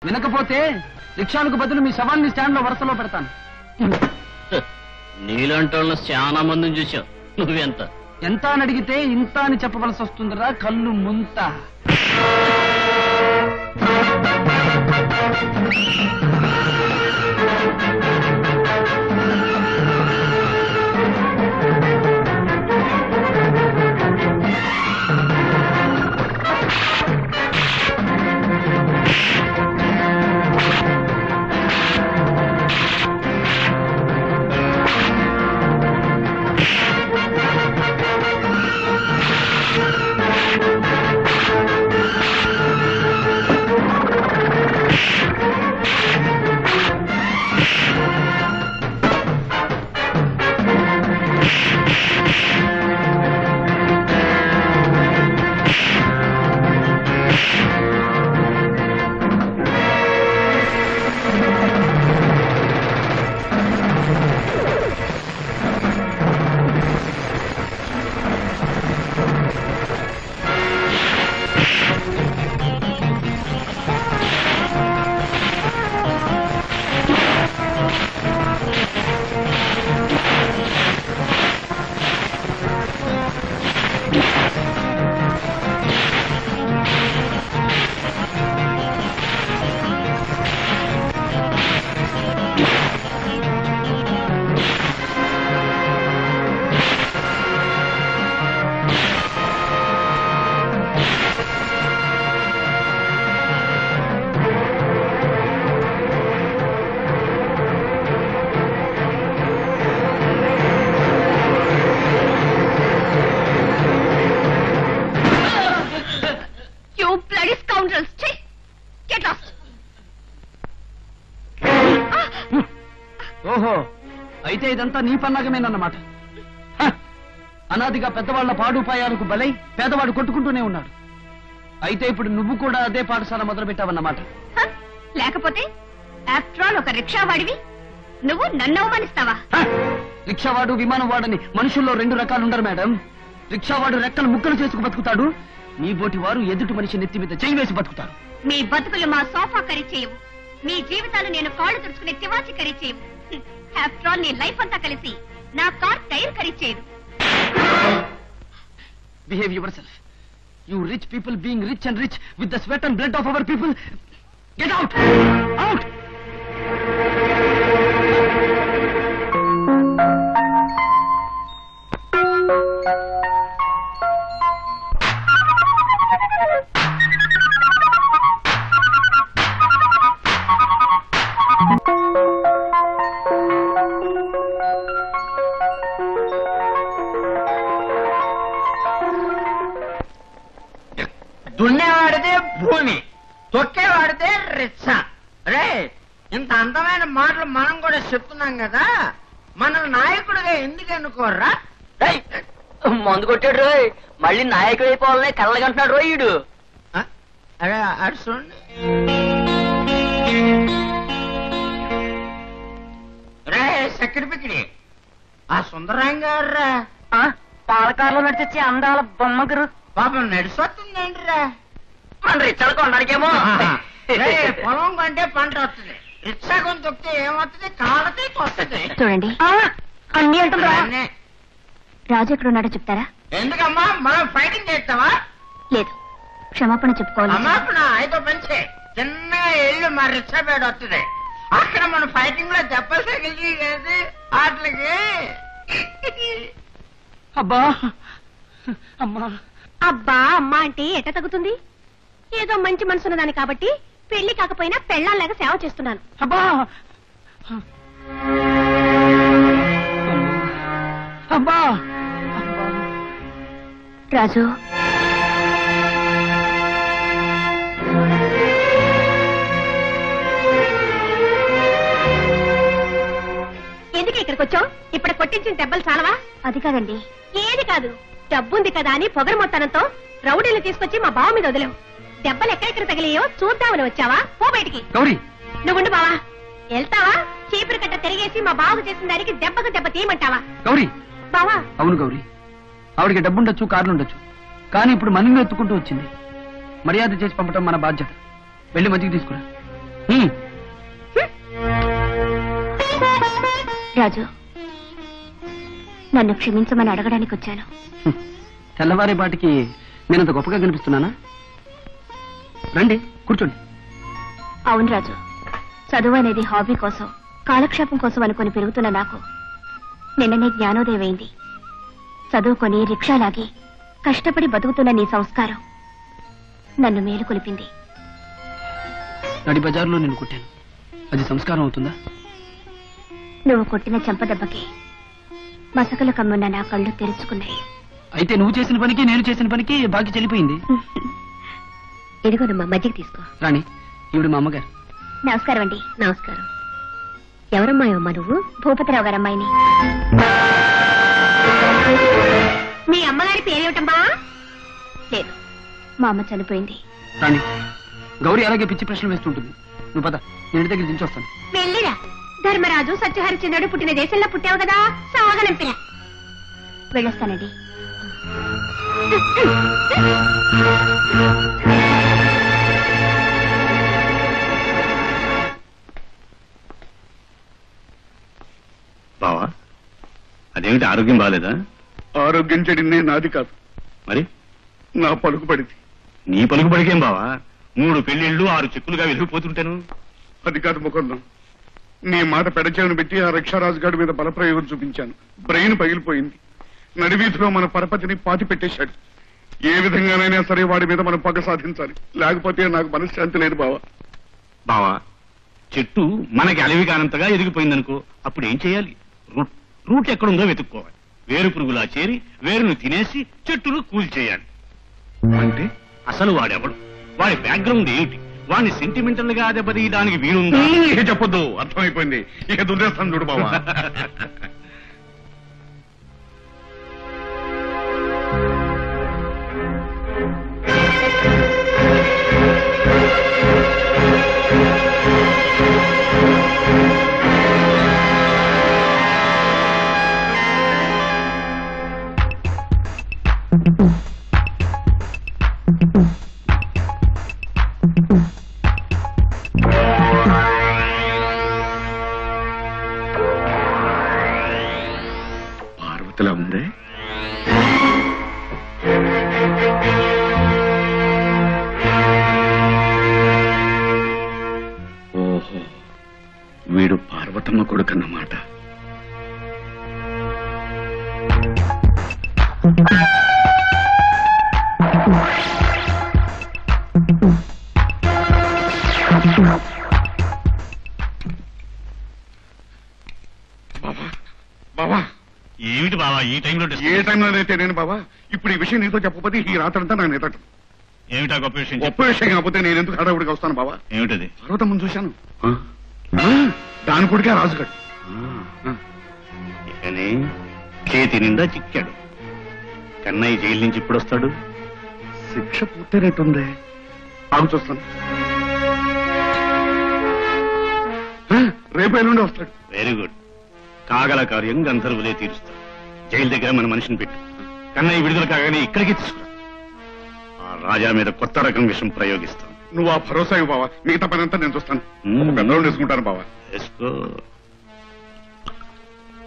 వినకపోతే రిక్షాలకు బదులు మీ శవాన్ని స్టాండ్ లో వరుసలో పెడతాను. నీలాంటి చాలా మందిని చూసావు. నువ్వెంత ఎంత అని అడిగితే ఇంత అని చెప్పవలసి వస్తుందిరా కళ్ళు ముంత. ఓహో, అయితే ఇదంతా నీ పన్నాగమేనన్నమాట. అనాదిగా పెద్దవాళ్ల పాడుపాయాలకు బలై పేదవాడు కొట్టుకుంటూనే ఉన్నాడు. అయితే ఇప్పుడు నువ్వు కూడా అదే పాఠశాల మొదలు పెట్టావన్నమాట. లేకపోతే ఆఫ్టర్ ఆల్ ఒక రిక్షావాడివి నువ్వు నన్ను అవమానిస్తావా? రిక్షావాడు విమానం వాడని మనుషుల్లో 2 రకాలుండరు మేడం. రిక్షావాడు రెక్కలు ముక్కలు చేసుకు బతుకుతాడు. నీ బోటి వారు ఎదుటి మనిషి నెత్తి మీద చేయి వేసి బతుకుతారు. మీ బతుకులు మా సోఫా కరీ చేయవు. మీ జీవితాలు నేను కాళ్ళు తుడుచుకునే తివాచి కరీ చేయవు. ఆఫ్టర్ ఆల్ నీ లైఫ్ అంతా కలిసి నా కార్ టైర్ కరీ చేయదు. Behave yourself. You rich people being rich and rich with the sweat and blood of our people. Get out! Out! దున్నేవాడితే భూమి, తొక్కేవాడితే రిచ్చా. రే, ఇంత అందమైన మాటలు మనం కూడా చెప్తున్నాం కదా, మన నాయకుడిగా ఎందుకు ఎన్నుకోర్రా? మందు కొట్టాడు రోయ్, మళ్ళీ నాయకుడు అయిపోవాలనే కళ్ళగంటున్నాడు రోయుడు. అరే అటు చూడండి. రే చక్కెర పిక్కిడి, ఆ సుందరాం గారు పాలకారులో నడిచొచ్చే అందాల బొమ్మగురు పాపం నడిచొస్తుందండిరా. మన రిచ్చలు కొనడానికేమో. పొలం కంటే పంట వస్తుంది, రిక్షా కొని తొక్కితే ఏమవుతుంది? కాళ్ళకి వస్తుంది. చూడండి అన్ని అంటుందా? రాజు ఎక్కడున్నాడో చెప్తారా? ఎందుకమ్మా, మనం ఫైటింగ్ చేస్తావా? లేదు, క్షమాపణ చెప్పుకోవాలి. అమ్మాపణ అయితే మంచి చిన్నగా ఎల్లు మా రిక్షా పేడ వస్తుంది. అక్కడ మన ఫైటింగ్ లో దెబ్బలు తగిలి వాటికి. అబ్బా అమ్మా. అబ్బా అమ్మా అంటే ఎట తగ్గుతుంది? ఏదో మంచి మనసున్నదాన్ని కాబట్టి పెళ్లి కాకపోయినా పెళ్ళాలాగా సేవ చేస్తున్నాను. అబ్బా అబ్బా. రాజు, ఎందుకు ఇక్కడికి వచ్చావు? ఇప్పుడు కొట్టించిన దెబ్బలు చాలవా? అది కాదండి. ఏది కాదు, డబ్బుంది కదా అని పొగరు మొత్తానంతో రౌడీలు తీసుకొచ్చి మా బావ మీద వదిలేవు. దెబ్బలు ఎక్కడెక్కడ తగిలియో చూద్దామని వచ్చావా? పో బయటికి. నువ్వుండు బావా. వెళ్తావా? చీపురు కట్ట తిరిగేసి మా బావకు చేసిన దానికి దెబ్బకు దెబ్బ తీయమంటావా? గౌరీ. బావా. అవును గౌరీ, ఆవిడికి డబ్బుండొచ్చు, కార్లుండొచ్చు, కానీ ఇప్పుడు మనల్ని ఎత్తుకుంటూ వచ్చింది. మర్యాద చేసి పంపటం మన బాధ్యత. వెళ్ళి మజ్జిగ తీసుకురా. రాజు, నన్ను క్షమించమని అడగడానికి వచ్చాను. తెల్లవారే పాటికి నేనంత గొప్పగా కనిపిస్తున్నానా? రండి, కూర్చోండి. అవును రాజు, చదువు అనేది హాబీ కోసం, కాలక్షేపం కోసం అనుకుని పెరుగుతున్న నాకు నిన్ననే జ్ఞానోదయం అయింది. చదువుకొని రిక్షాలాగి కష్టపడి బతుకుతున్న నీ సంస్కారం నన్ను మేలుకొలిపింది. నడి బజార్లో నిన్ను కొట్టాను, అది సంస్కారం అవుతుందా? నువ్వు కొట్టిన చెంపదెబ్బకి మసకలు కమ్మున్న నా కళ్ళు తెరుచుకున్నాయి. అయితే నువ్వు చేసిన పనికి నేను చేసిన పనికి బాకి చెల్లిపోయింది. ఎదుగునమ్మా, మజ్జిగ తీసుకో. రాణి, ఈవిడ మా అమ్మగారు. నమస్కారం అండి. నమస్కారం. ఎవరమ్మాయమ్మా నువ్వు? భూపతిరావు గారమ్మాయిని. మీ అమ్మగారి పేరేమిటమ్మా? లేదు, మా అమ్మ చనిపోయింది. రాణి, గౌరీ అలాగే పిచ్చి ప్రశ్నలు వేస్తుంటుంది. నువ్వు పద, నేను ఇంటి దగ్గర దించొస్తాను. వెళ్ళిరా. ధర్మరాజు సత్యహరిచంద్రుడు పుట్టిన దేశంలో పుట్టావు కదా, సాగనంపిన. వెళ్ళొస్తానండి. బావా, అదేమిటి ఆరోగ్యం బాగాలేదా? ఆరోగ్యం చెడింది నాది కాదు, మరి నా పలుకుబడిది. నీ పలుకుబడికేం బావా? 3 పెళ్లిళ్ళు 6 చెక్కులుగా వెలిగిపోతుంటాను. అది కాదు ముకుందం, నీ మాట పెడచేవను పెట్టి ఆ రిక్షారాజు గారి మీద బలప్రయోగం చూపించాను. బ్రెయిన్ పగిలిపోయింది. నడివీధిలో మన పరపతిని పాతి పెట్టేశాడు. ఏ విధంగానైనా సరే వాడి మీద మనం పగ సాధించాలి, లేకపోతే నాకు మనశ్శాంతి లేదు బావా. బావా, చెట్టు మనకి అలవి కానంతగా ఎదిగిపోయిందనుకో, అప్పుడు ఏం చేయాలి? రూట్ ఎక్కడుందో వెతుక్కోవాలి. వేరు పురుగులా చేరి వేరును తినేసి చెట్టును కూల్చేయాలి. అంటే అసలు వాడెవడు, వాడి బ్యాక్గ్రౌండ్ ఏమిటి, వాడిని సెంటిమెంటల్ గా దెబ్బతీయడానికి వీలుందా? ఇక చెప్పొద్దు, అర్థమైపోయింది. ఇక దుర్దేస్తాను చూడు బావా. పార్వతిలా ఉందే. ఓహో, వీడు పార్వతమ్మ కొడుకన్నమాట. బావా, ఏమిటి బావా ఈ టైంలో ఏ టైంలోనైతే నేను బావా, ఇప్పుడు ఈ విషయం నీతో చెప్పకపోతే ఈ రాత్రంతా నా నెతట. ఏమిటా గొప్ప విషయం? గొప్ప విషయం కాకపోతే నేను ఎందుకు హడావుడికి వస్తాను బావా? ఏమిటది? పర్వతమ్మను చూశాను. దాని కొడుకే రాజుగాడు. ఇకనే చేతి నిండా చిక్కాడు. కన్నయ్య జైలు నుంచి ఇప్పుడు వస్తాడు. శిక్ష పూర్తయినట్టుందే. ఆగు చూస్తాను. రేపు ఎల్లుండి వస్తాడు. Very good. కాగల కార్యం గంధర్వులే తీరుస్తాడు. జైలు దగ్గర మన మనిషిని పెట్టు. కన్నయ్య విడుదల కాగానే ఇక్కడికి తీసుకురా. ఆ రాజా మీద కొత్త రకం విషయం ప్రయోగిస్తాను. నువ్వు ఆ భరోసా ఇవ్వు బావా, మిగతా పని అంతా నేను చూస్తాను. పెద్దవాళ్ళు వేసుకుంటాను బావా. వేసుకో.